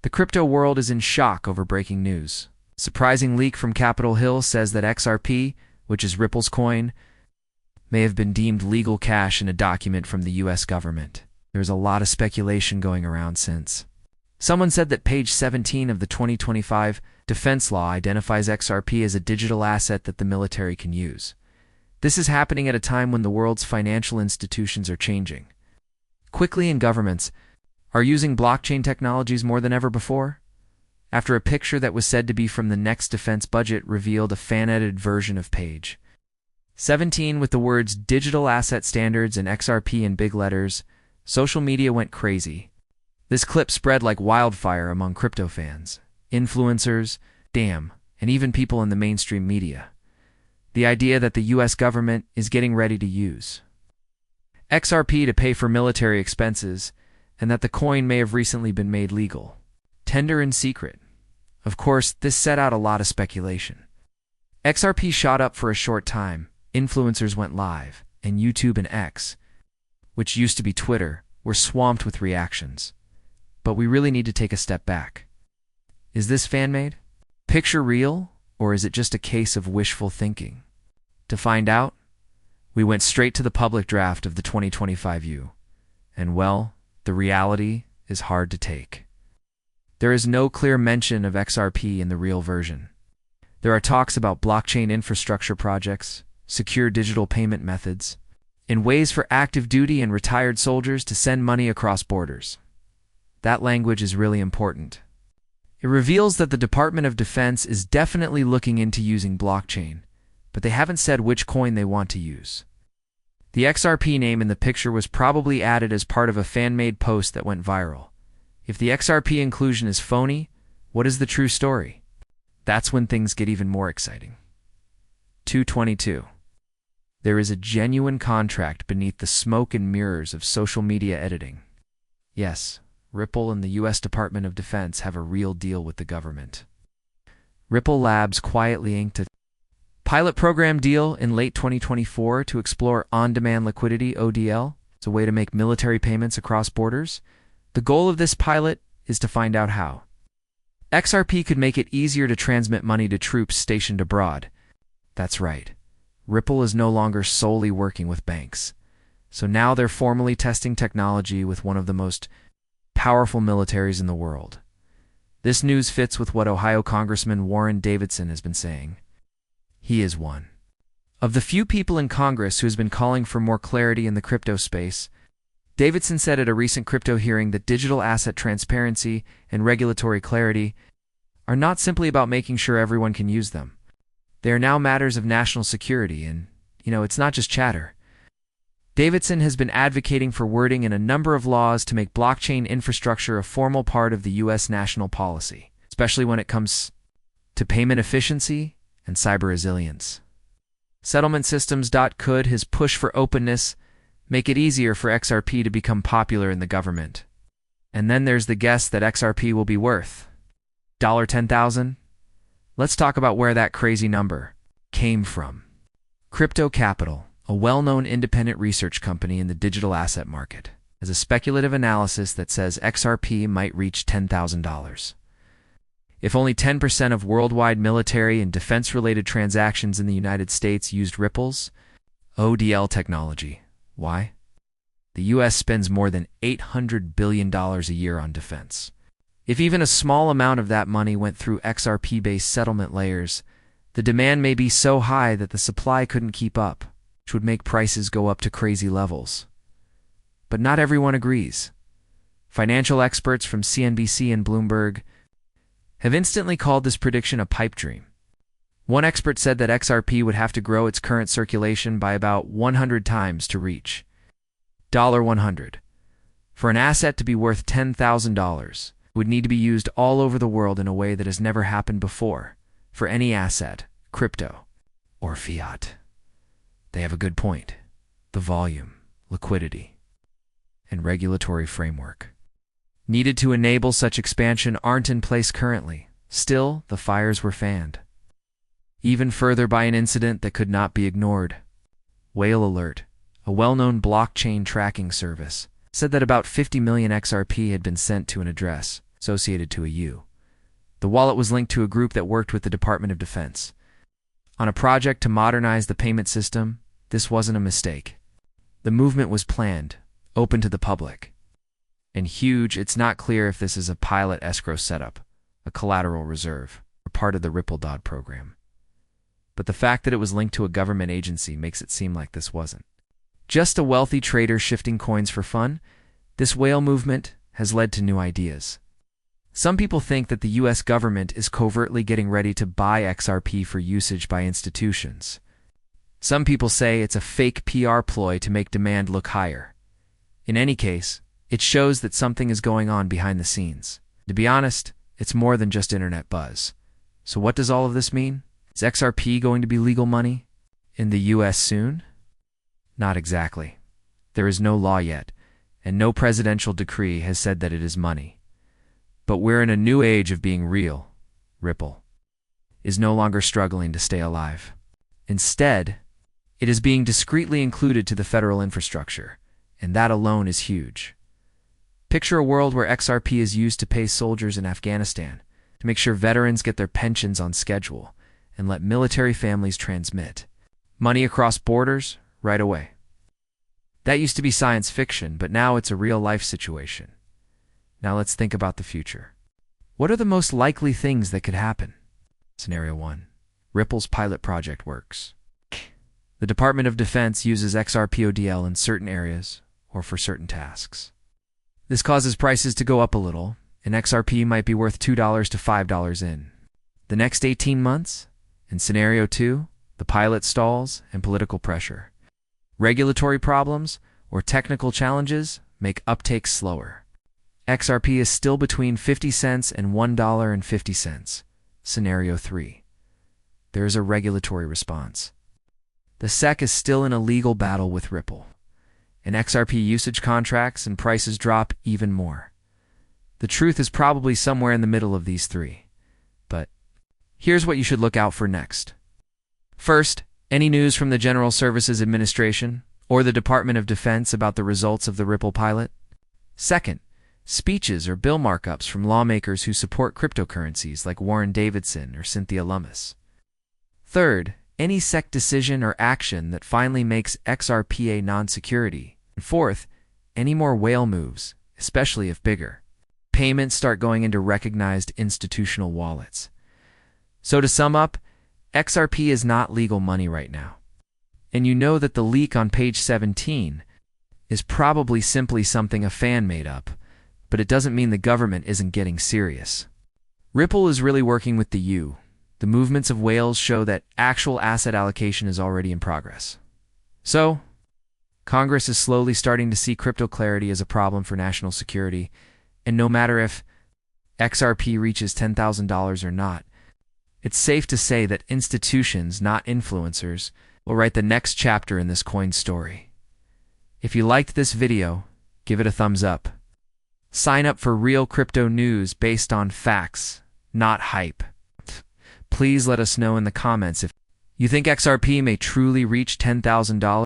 The crypto world is in shock over breaking news. Surprising leak from Capitol Hill says that XRP, which is Ripple's coin, may have been deemed legal cash in a document from the US government. There's a lot of speculation going around since. Someone said that page 17 of the 2025 defense law identifies XRP as a digital asset that the military can use. This is happening at a time when the world's financial institutions are changing quickly, and governments are using blockchain technologies more than ever before. After a picture that was said to be from the next defense budget revealed a fan-edited version of page 17 with the words digital asset standards and XRP in big letters, social media went crazy. This clip spread like wildfire among crypto fans, influencers, and even people in the mainstream media. The idea that the US government is getting ready to use XRP to pay for military expenses, and that the coin may have recently been made legal, tender in secret. Of course, this set out a lot of speculation. XRP shot up for a short time, influencers went live, and YouTube and X, which used to be Twitter, were swamped with reactions. But we really need to take a step back. Is this fan-made? Picture real, or is it just a case of wishful thinking? To find out, we went straight to the public draft of the 2025 U, and well, the reality is hard to take. There is no clear mention of XRP in the real version. There are talks about blockchain infrastructure projects, secure digital payment methods, and ways for active duty and retired soldiers to send money across borders. That language is really important. It reveals that the Department of Defense is definitely looking into using blockchain, but they haven't said which coin they want to use. The XRP name in the picture was probably added as part of a fan-made post that went viral. If the XRP inclusion is phony, what is the true story? That's when things get even more exciting. 222. There is a genuine contract beneath the smoke and mirrors of social media editing. Yes, Ripple and the US Department of Defense have a real deal with the government. Ripple Labs quietly inked a pilot program deal in late 2024 to explore on-demand liquidity (ODL). It's a way to make military payments across borders. The goal of this pilot is to find out how XRP could make it easier to transmit money to troops stationed abroad. That's right. Ripple is no longer solely working with banks. So now they're formally testing technology with one of the most powerful militaries in the world. This news fits with what Ohio Congressman Warren Davidson has been saying. He is one of the few people in Congress who has been calling for more clarity in the crypto space. Davidson said at a recent crypto hearing that digital asset transparency and regulatory clarity are not simply about making sure everyone can use them. They are now matters of national security, and, it's not just chatter. Davidson has been advocating for wording in a number of laws to make blockchain infrastructure a formal part of the U.S. national policy, especially when it comes to payment efficiency and cyber resilience. Settlement Systems. Could his push for openness make it easier for XRP to become popular in the government? And then there's the guess that XRP will be worth $10,000. Let's talk about where that crazy number came from. Crypto Capital, a well-known independent research company in the digital asset market, has a speculative analysis that says XRP might reach $10,000. If only 10% of worldwide military and defense-related transactions in the United States used Ripple's ODL technology. Why? The U.S. spends more than $800 billion a year on defense. If even a small amount of that money went through XRP-based settlement layers, the demand may be so high that the supply couldn't keep up, which would make prices go up to crazy levels. But not everyone agrees. Financial experts from CNBC and Bloomberg have instantly called this prediction a pipe dream. One expert said that XRP would have to grow its current circulation by about 100 times to reach $100. For an asset to be worth $10,000, it would need to be used all over the world in a way that has never happened before, for any asset, crypto, or fiat. They have a good point. The volume, liquidity, and regulatory framework needed to enable such expansion aren't in place currently. Still, the fires were fanned even further by an incident that could not be ignored. Whale Alert, a well-known blockchain tracking service, said that about 50 million XRP had been sent to an address associated to a U. The wallet was linked to a group that worked with the Department of Defense on a project to modernize the payment system. This wasn't a mistake. The movement was planned, open to the public, and huge. It's not clear if this is a pilot escrow setup, a collateral reserve, or part of the Ripple DOD program. But the fact that it was linked to a government agency makes it seem like this wasn't just a wealthy trader shifting coins for fun. This whale movement has led to new ideas. Some people think that the US government is covertly getting ready to buy XRP for usage by institutions. Some people say it's a fake PR ploy to make demand look higher. In any case, it shows that something is going on behind the scenes. To be honest, it's more than just internet buzz. So what does all of this mean? Is XRP going to be legal money in the US soon? Not exactly. There is no law yet, and no presidential decree has said that it is money. But we're in a new age of being real. Ripple is no longer struggling to stay alive. Instead, it is being discreetly included to the federal infrastructure, and that alone is huge. Picture a world where XRP is used to pay soldiers in Afghanistan, to make sure veterans get their pensions on schedule, and let military families transmit money across borders right away. That used to be science fiction, but now it's a real-life situation. Now let's think about the future. What are the most likely things that could happen? Scenario 1. Ripple's pilot project works. The Department of Defense uses XRP-ODL in certain areas or for certain tasks. This causes prices to go up a little, and XRP might be worth $2 to $5 in the next 18 months. In Scenario 2, the pilot stalls and political pressure. Regulatory problems or technical challenges make uptake slower. XRP is still between 50 cents and $1.50. Scenario 3. There is a regulatory response. The SEC is still in a legal battle with Ripple, and XRP usage contracts and prices drop even more. The truth is probably somewhere in the middle of these three. But here's what you should look out for next. First, any news from the General Services Administration or the Department of Defense about the results of the Ripple pilot. Second, speeches or bill markups from lawmakers who support cryptocurrencies like Warren Davidson or Cynthia Lummis. Third, any SEC decision or action that finally makes XRP a non-security. And fourth, any more whale moves, especially if bigger. Payments start going into recognized institutional wallets. So to sum up, XRP is not legal money right now. And you know that the leak on page 17 is probably simply something a fan made up, but it doesn't mean the government isn't getting serious. Ripple is really working with the U. The movements of whales show that actual asset allocation is already in progress. So, Congress is slowly starting to see crypto clarity as a problem for national security, and no matter if XRP reaches $10,000 or not, it's safe to say that institutions, not influencers, will write the next chapter in this coin story. If you liked this video, give it a thumbs up. Sign up for real crypto news based on facts, not hype. Please let us know in the comments if you think XRP may truly reach $10,000.